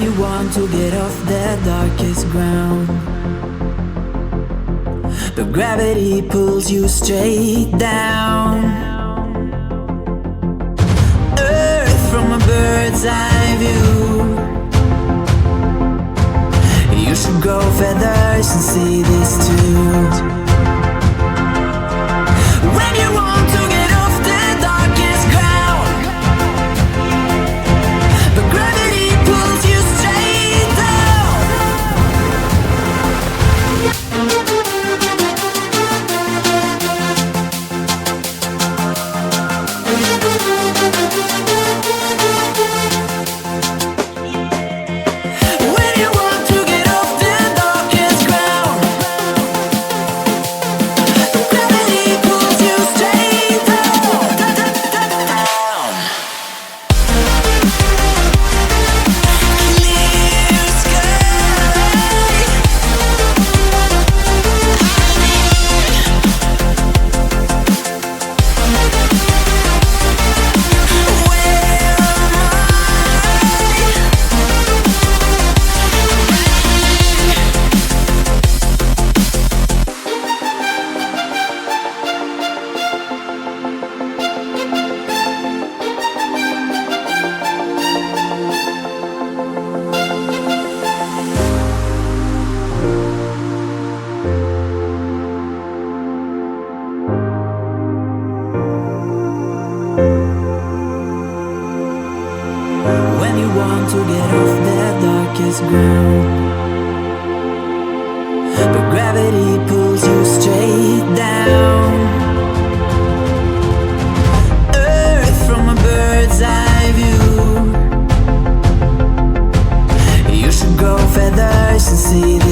you want to get off the darkest ground, but gravity pulls you straight down. Earth from a bird's eye view. You should grow feathers and see this too. When you want to get off the darkest ground, but gravity pulls you straight down. When you want to get off the darkest ground, but gravity pulls you straight down. Clear sky. Where am When you want to get off the darkest ground, but gravity pulls you straight down. Earth from a bird's eye view. You should grow feathers and see